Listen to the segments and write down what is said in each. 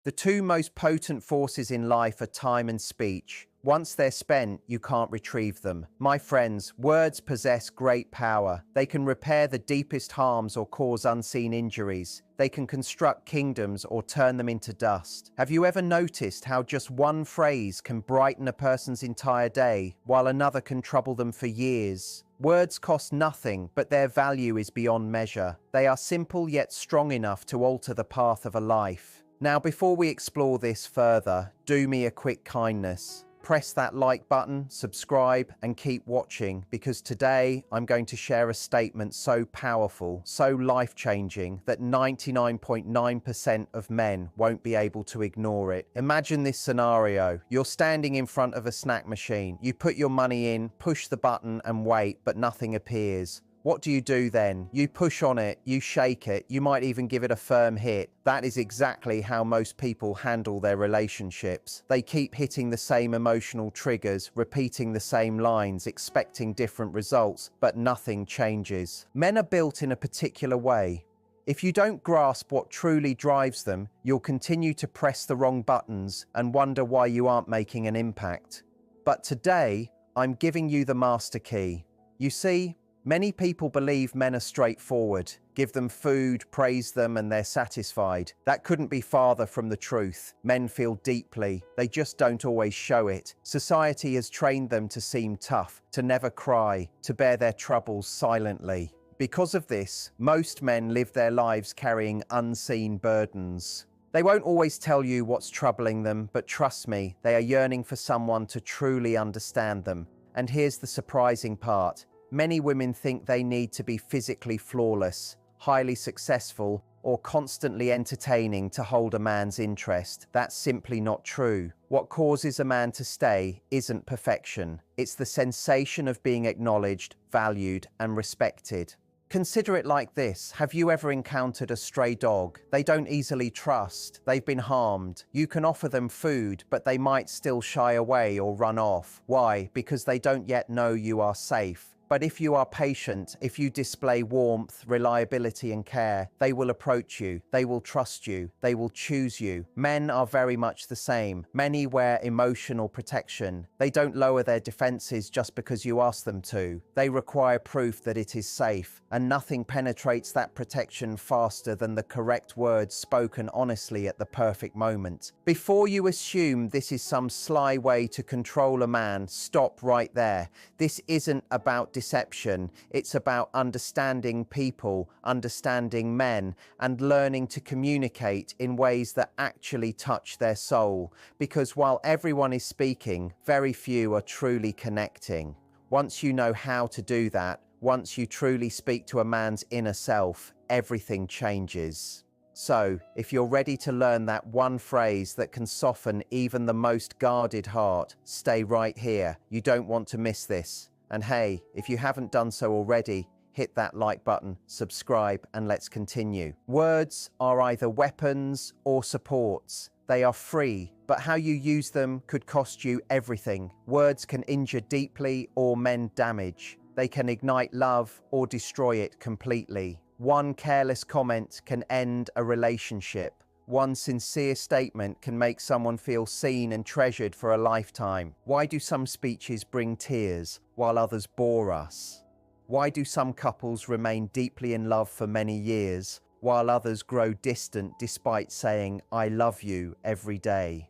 The two most potent forces in life are time and speech. Once they're spent, you can't retrieve them. My friends, words possess great power. They can repair the deepest harms or cause unseen injuries. They can construct kingdoms or turn them into dust. Have you ever noticed how just one phrase can brighten a person's entire day, while another can trouble them for years? Words cost nothing, but their value is beyond measure. They are simple yet strong enough to alter the path of a life. Now, before we explore this further, do me a quick kindness. Press that like button, subscribe, and keep watching, because today I'm going to share a statement so powerful, so life-changing, that 99.9% of men won't be able to ignore it. Imagine this scenario. You're standing in front of a snack machine. You put your money in, push the button, and wait, but nothing appears. What do you do then? You push on it, you shake it, you might even give it a firm hit. That is exactly how most people handle their relationships. They keep hitting the same emotional triggers, repeating the same lines, expecting different results, but nothing changes. Men are built in a particular way. If you don't grasp what truly drives them, you'll continue to press the wrong buttons and wonder why you aren't making an impact. But today, I'm giving you the master key. You see, many people believe men are straightforward. Give them food, praise them, and they're satisfied. That couldn't be farther from the truth. Men feel deeply. They just don't always show it. Society has trained them to seem tough, to never cry, to bear their troubles silently. Because of this, most men live their lives carrying unseen burdens. They won't always tell you what's troubling them, but trust me, they are yearning for someone to truly understand them. And here's the surprising part. Many women think they need to be physically flawless, highly successful, or constantly entertaining to hold a man's interest. That's simply not true. What causes a man to stay isn't perfection. It's the sensation of being acknowledged, valued, and respected. Consider it like this. Have you ever encountered a stray dog? They don't easily trust. They've been harmed. You can offer them food, but they might still shy away or run off. Why? Because they don't yet know you are safe. But if you are patient, if you display warmth, reliability, and care, they will approach you, they will trust you, they will choose you. Men are very much the same. Many wear emotional protection. They don't lower their defenses just because you ask them to. They require proof that it is safe, and nothing penetrates that protection faster than the correct words spoken honestly at the perfect moment. Before you assume this is some sly way to control a man, stop right there. This isn't about deception. It's about understanding people, understanding men, and learning to communicate in ways that actually touch their soul. Because while everyone is speaking, very few are truly connecting. Once you know how to do that, once you truly speak to a man's inner self, everything changes. So, if you're ready to learn that one phrase that can soften even the most guarded heart, stay right here. You don't want to miss this. And hey, if you haven't done so already, hit that like button, subscribe, and let's continue. Words are either weapons or supports. They are free, but how you use them could cost you everything. Words can injure deeply or mend damage. They can ignite love or destroy it completely. One careless comment can end a relationship. One sincere statement can make someone feel seen and treasured for a lifetime. Why do some speeches bring tears while others bore us? Why do some couples remain deeply in love for many years while others grow distant despite saying, "I love you" every day?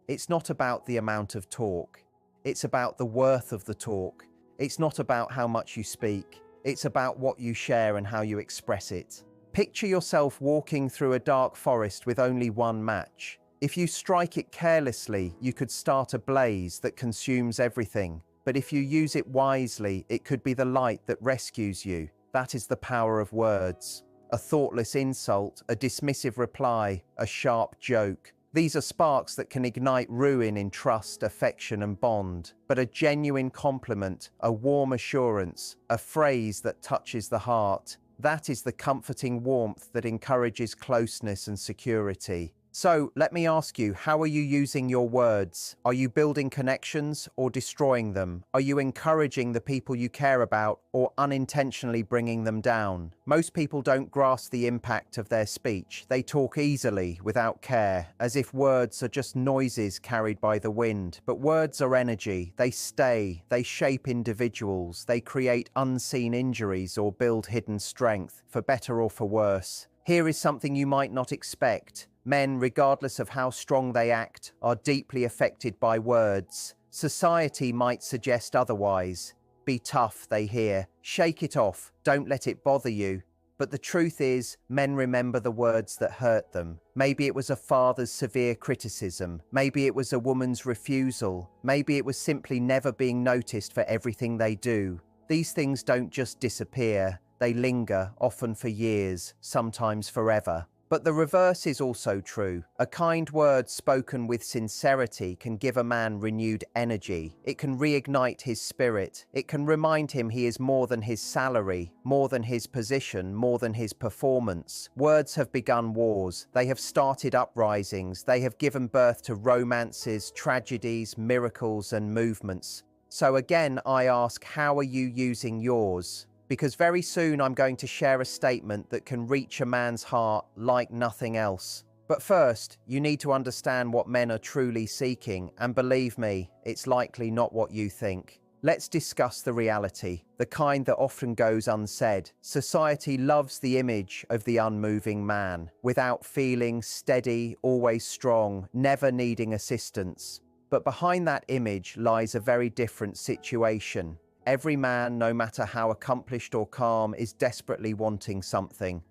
It's not about the amount of talk. It's about the worth of the talk. It's not about how much you speak. It's about what you share and how you express it. Picture yourself walking through a dark forest with only one match. If you strike it carelessly, you could start a blaze that consumes everything. But if you use it wisely, it could be the light that rescues you. That is the power of words. A thoughtless insult, a dismissive reply, a sharp joke. These are sparks that can ignite ruin in trust, affection, and bond. But a genuine compliment, a warm assurance, a phrase that touches the heart, that is the comforting warmth that encourages closeness and security. So let me ask you, how are you using your words? Are you building connections or destroying them? Are you encouraging the people you care about or unintentionally bringing them down? Most people don't grasp the impact of their speech. They talk easily, without care, as if words are just noises carried by the wind. But words are energy. They stay. They shape individuals. They create unseen injuries or build hidden strength, for better or for worse. Here is something you might not expect. Men, regardless of how strong they act, are deeply affected by words. Society might suggest otherwise. Be tough, they hear. Shake it off. Don't let it bother you. But the truth is, men remember the words that hurt them. Maybe it was a father's severe criticism. Maybe it was a woman's refusal. Maybe it was simply never being noticed for everything they do. These things don't just disappear. They linger, often for years, sometimes forever. But the reverse is also true. A kind word spoken with sincerity can give a man renewed energy. It can reignite his spirit. It can remind him he is more than his salary, more than his position, more than his performance. Words have begun wars. They have started uprisings. They have given birth to romances, tragedies, miracles, and movements. So again, I ask, how are you using yours? Because very soon I'm going to share a statement that can reach a man's heart like nothing else. But first, you need to understand what men are truly seeking, and believe me, it's likely not what you think. Let's discuss the reality, the kind that often goes unsaid. Society loves the image of the unmoving man, without feeling, steady, always strong, never needing assistance. But behind that image lies a very different situation. Every man, no matter how accomplished or calm, is desperately wanting something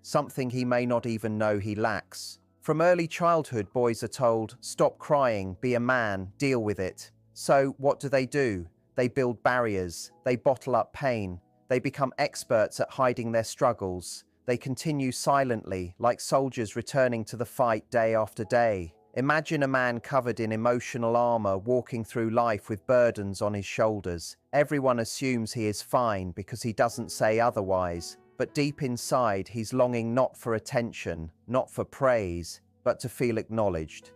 he may not even know he lacks. From early childhood, boys are told, stop crying, be a man, deal with it. So what do? They build barriers, they bottle up pain, they become experts at hiding their struggles. They continue silently, like soldiers returning to the fight day after day. Imagine a man covered in emotional armor walking through life with burdens on his shoulders. Everyone assumes he is fine because he doesn't say otherwise, but deep inside he's longing not for attention, not for praise, but to feel acknowledged.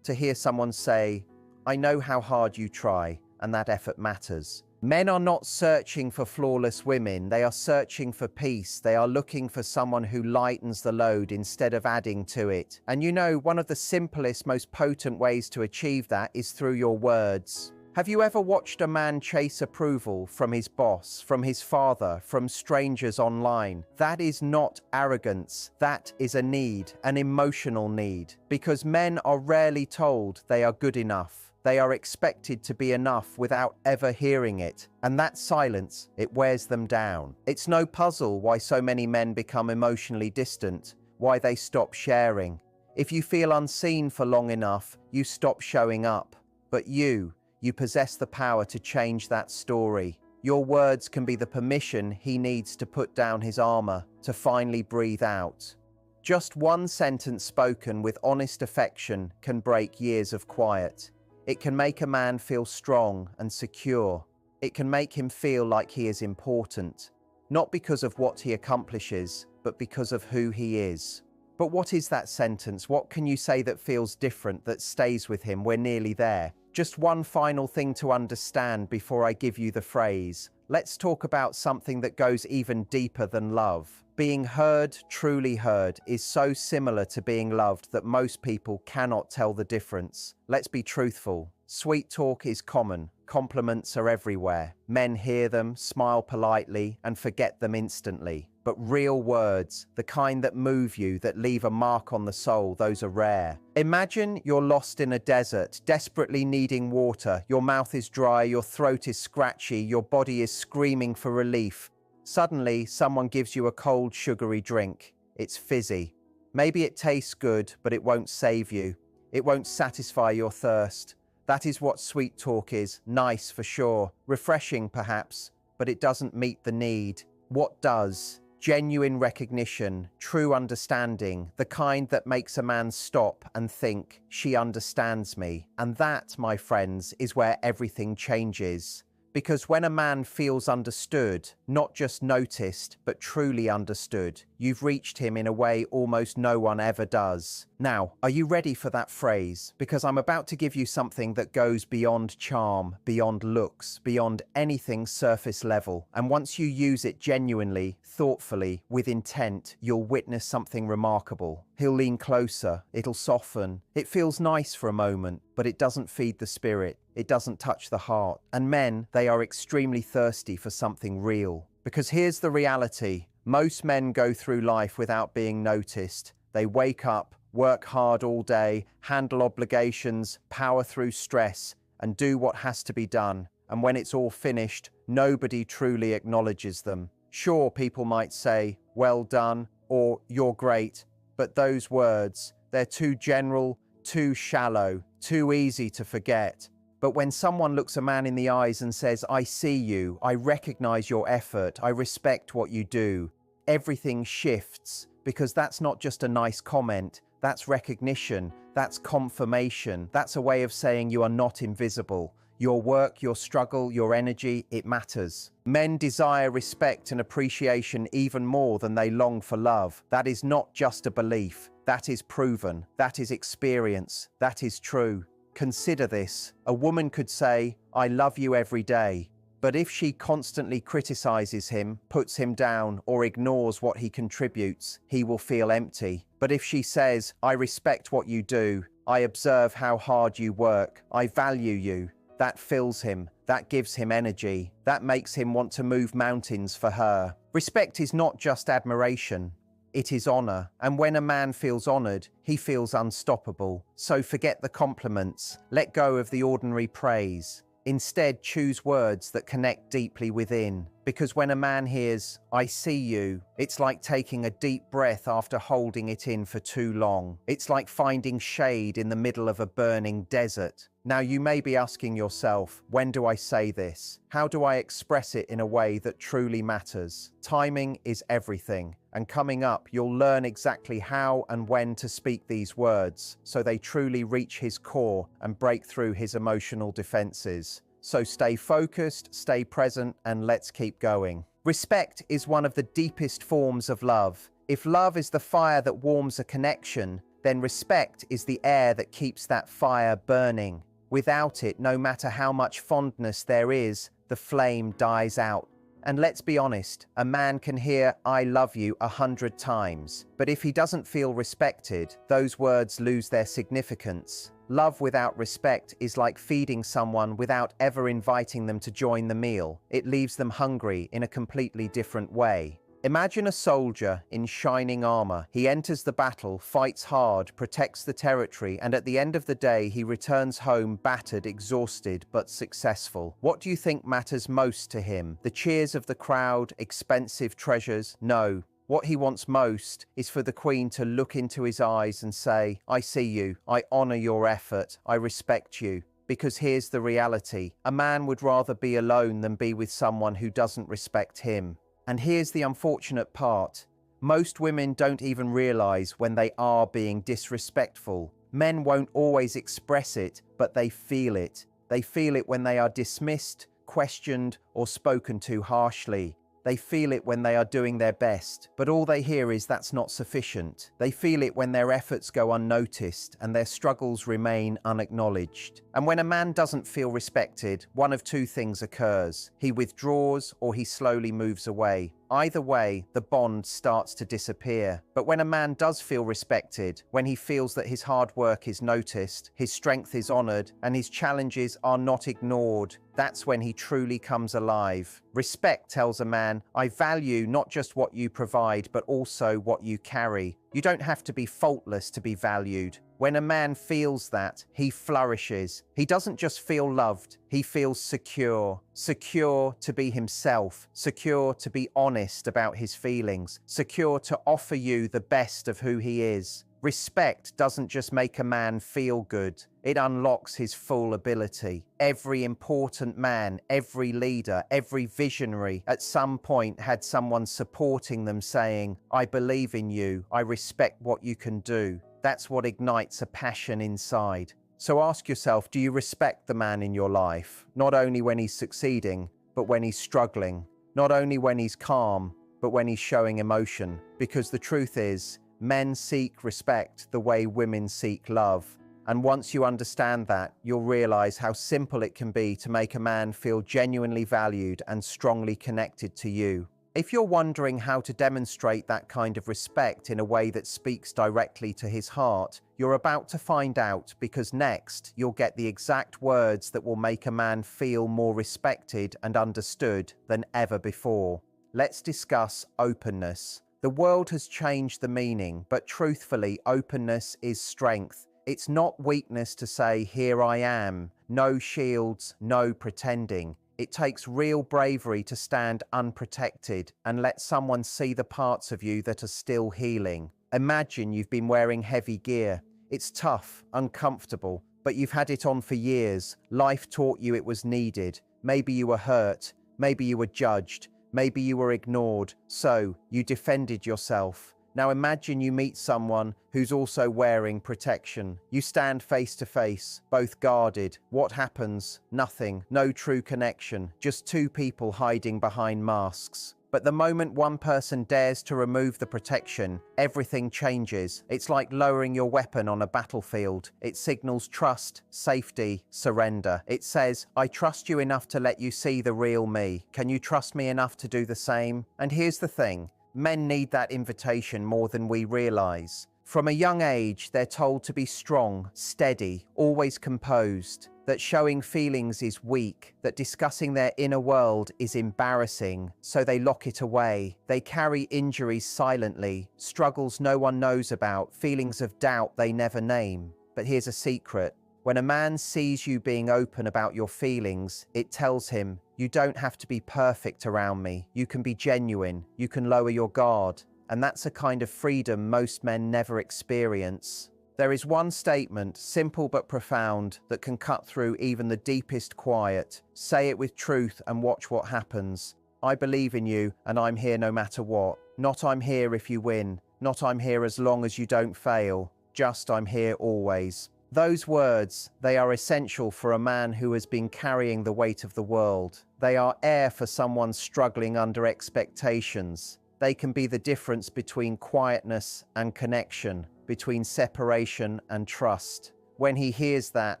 To hear someone say, I know how hard you try, and that effort matters. Men are not searching for flawless women, they are searching for peace. They are looking for someone who lightens the load instead of adding to it. And you know, one of the simplest, most potent ways to achieve that is through your words. Have you ever watched a man chase approval from his boss, from his father, from strangers online? That is not arrogance, that is a need, an emotional need. Because men are rarely told they are good enough. They are expected to be enough without ever hearing it. And that silence, it wears them down. It's no puzzle why so many men become emotionally distant, why they stop sharing. If you feel unseen for long enough, you stop showing up. But you possess the power to change that story. Your words can be the permission he needs to put down his armor, to finally breathe out. Just one sentence spoken with honest affection can break years of quiet. It can make a man feel strong and secure. It can make him feel like he is important, not because of what he accomplishes, but because of who he is. But what is that sentence? What can you say that feels different, that stays with him? We're nearly there. Just one final thing to understand before I give you the phrase. Let's talk about something that goes even deeper than love. Being heard, truly heard, is so similar to being loved that most people cannot tell the difference. Let's be truthful. Sweet talk is common. Compliments are everywhere. Men hear them, smile politely, and forget them instantly. But real words, the kind that move you, that leave a mark on the soul, those are rare. Imagine you're lost in a desert, desperately needing water. Your mouth is dry, your throat is scratchy, your body is screaming for relief. Suddenly, someone gives you a cold, sugary drink. It's fizzy. Maybe it tastes good, but it won't save you. It won't satisfy your thirst. That is what sweet talk is. Nice for sure. Refreshing perhaps, but it doesn't meet the need. What does? Genuine recognition, true understanding, the kind that makes a man stop and think, she understands me. And that, my friends, is where everything changes. Because when a man feels understood, not just noticed, but truly understood, You've reached him in a way almost no one ever does. Now, are you ready for that phrase? Because I'm about to give you something that goes beyond charm, beyond looks, beyond anything surface level. And once you use it genuinely, thoughtfully, with intent, you'll witness something remarkable. He'll lean closer, it'll soften. It feels nice for a moment, but it doesn't feed the spirit. It doesn't touch the heart. And men, they are extremely thirsty for something real. Because here's the reality. Most men go through life without being noticed. They wake up, work hard all day, handle obligations, power through stress, and do what has to be done. And when it's all finished, nobody truly acknowledges them. Sure, people might say, "Well done," or "You're great," but those words, they're too general, too shallow, too easy to forget. But when someone looks a man in the eyes and says, "I see you, I recognize your effort, I respect what you do," everything shifts, because that's not just a nice comment, that's recognition, that's confirmation, that's a way of saying you are not invisible. Your work, your struggle, your energy, it matters. Men desire respect and appreciation even more than they long for love. That is not just a belief, that is proven, that is experience, that is true. Consider this. A woman could say, "I love you every day." But if she constantly criticizes him, puts him down, or ignores what he contributes, he will feel empty. But if she says, "I respect what you do, I observe how hard you work, I value you," that fills him, that gives him energy, that makes him want to move mountains for her. Respect is not just admiration. It is honor, and when a man feels honored, he feels unstoppable. So forget the compliments, let go of the ordinary praise. Instead, choose words that connect deeply within. Because when a man hears, "I see you," it's like taking a deep breath after holding it in for too long. It's like finding shade in the middle of a burning desert. Now you may be asking yourself, when do I say this? How do I express it in a way that truly matters? Timing is everything. And coming up, you'll learn exactly how and when to speak these words so they truly reach his core and break through his emotional defenses. So stay focused, stay present, and let's keep going. Respect is one of the deepest forms of love. If love is the fire that warms a connection, then respect is the air that keeps that fire burning. Without it, no matter how much fondness there is, the flame dies out. And let's be honest, a man can hear "I love you" 100 times, but if he doesn't feel respected, those words lose their significance. Love without respect is like feeding someone without ever inviting them to join the meal. It leaves them hungry in a completely different way. Imagine a soldier in shining armor. He enters the battle, fights hard, protects the territory, and at the end of the day, he returns home battered, exhausted, but successful. What do you think matters most to him? The cheers of the crowd, expensive treasures? No. What he wants most is for the Queen to look into his eyes and say, "I see you, I honor your effort, I respect you." Because here's the reality. A man would rather be alone than be with someone who doesn't respect him. And here's the unfortunate part. Most women don't even realize when they are being disrespectful. Men won't always express it, but they feel it. They feel it when they are dismissed, questioned, or spoken to harshly. They feel it when they are doing their best, but all they hear is that's not sufficient. They feel it when their efforts go unnoticed and their struggles remain unacknowledged. And when a man doesn't feel respected, one of two things occurs. He withdraws or he slowly moves away. Either way, the bond starts to disappear. But when a man does feel respected, when he feels that his hard work is noticed, his strength is honored, and his challenges are not ignored, that's when he truly comes alive. Respect tells a man, "I value not just what you provide, but also what you carry." You don't have to be faultless to be valued. When a man feels that, he flourishes. He doesn't just feel loved, he feels secure. Secure to be himself, secure to be honest about his feelings, secure to offer you the best of who he is. Respect doesn't just make a man feel good, it unlocks his full ability. Every important man, every leader, every visionary at some point had someone supporting them saying, "I believe in you, I respect what you can do." That's what ignites a passion inside. So ask yourself, do you respect the man in your life? Not only when he's succeeding, but when he's struggling. Not only when he's calm, but when he's showing emotion. Because the truth is, men seek respect the way women seek love. And once you understand that, you'll realize how simple it can be to make a man feel genuinely valued and strongly connected to you. If you're wondering how to demonstrate that kind of respect in a way that speaks directly to his heart, you're about to find out, because next you'll get the exact words that will make a man feel more respected and understood than ever before. Let's discuss openness. The world has changed the meaning, but truthfully, openness is strength. It's not weakness to say, "Here I am." No shields, no pretending. It takes real bravery to stand unprotected and let someone see the parts of you that are still healing. Imagine you've been wearing heavy gear. It's tough, uncomfortable, but you've had it on for years. Life taught you it was needed. Maybe you were hurt. Maybe you were judged. Maybe you were ignored. So you defended yourself. Now imagine you meet someone who's also wearing protection. You stand face to face, both guarded. What happens? Nothing. No true connection. Just two people hiding behind masks. But the moment one person dares to remove the protection, everything changes. It's like lowering your weapon on a battlefield. It signals trust, safety, surrender. It says, "I trust you enough to let you see the real me. Can you trust me enough to do the same?" And here's the thing. Men need that invitation more than we realize. From a young age, they're told to be strong, steady, always composed, that showing feelings is weak, that discussing their inner world is embarrassing, so they lock it away. They carry injuries silently, struggles no one knows about, feelings of doubt they never name. But here's a secret. When a man sees you being open about your feelings, it tells him, "You don't have to be perfect around me. You can be genuine. You can lower your guard." And that's a kind of freedom most men never experience. There is one statement, simple but profound, that can cut through even the deepest quiet. Say it with truth and watch what happens. "I believe in you and I'm here no matter what. Not I'm here if you win. Not I'm here as long as you don't fail. Just I'm here always." Those words, they are essential for a man who has been carrying the weight of the world. They are air for someone struggling under expectations. They can be the difference between quietness and connection, between separation and trust. When he hears that,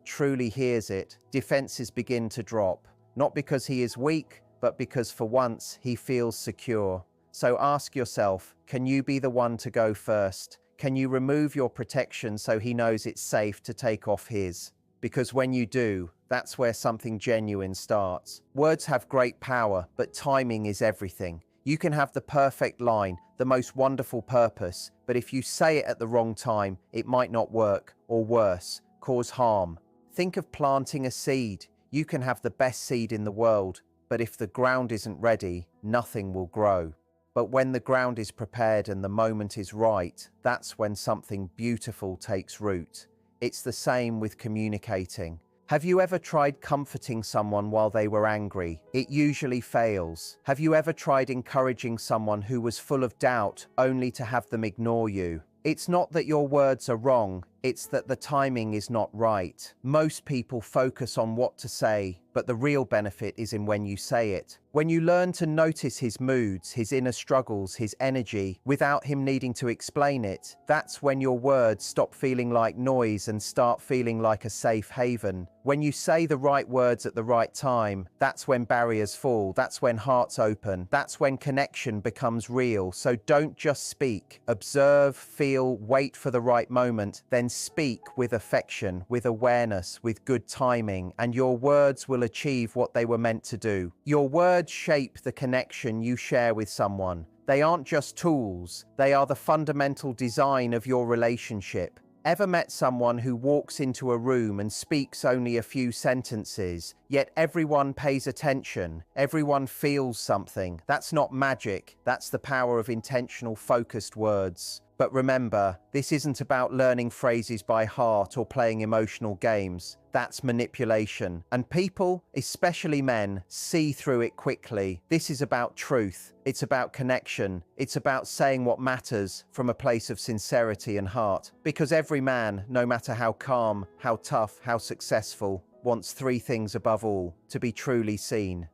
truly hears it, defenses begin to drop. Not because he is weak, but because for once he feels secure. So ask yourself, can you be the one to go first? Can you remove your protection so he knows it's safe to take off his? Because when you do, that's where something genuine starts. Words have great power, but timing is everything. You can have the perfect line, the most wonderful purpose, but if you say it at the wrong time, it might not work, or worse, cause harm. Think of planting a seed. You can have the best seed in the world, but if the ground isn't ready, nothing will grow. But when the ground is prepared and the moment is right, that's when something beautiful takes root. It's the same with communicating. Have you ever tried comforting someone while they were angry? It usually fails. Have you ever tried encouraging someone who was full of doubt only to have them ignore you? It's not that your words are wrong, it's that the timing is not right. Most people focus on what to say, but the real benefit is in when you say it. When you learn to notice his moods, his inner struggles, his energy, without him needing to explain it, that's when your words stop feeling like noise and start feeling like a safe haven. When you say the right words at the right time, that's when barriers fall, that's when hearts open, that's when connection becomes real. So don't just speak, observe, feel, wait for the right moment, then speak with affection, with awareness, with good timing, and your words will achieve what they were meant to do. Your words shape the connection you share with someone. They aren't just tools, they are the fundamental design of your relationship. Ever met someone who walks into a room and speaks only a few sentences, yet everyone pays attention, everyone feels something? That's not magic, that's the power of intentional, focused words. But remember, this isn't about learning phrases by heart or playing emotional games. That's manipulation. And people, especially men, see through it quickly. This is about truth. It's about connection. It's about saying what matters from a place of sincerity and heart. Because every man, no matter how calm, how tough, how successful, wants three things above all: to be truly seen,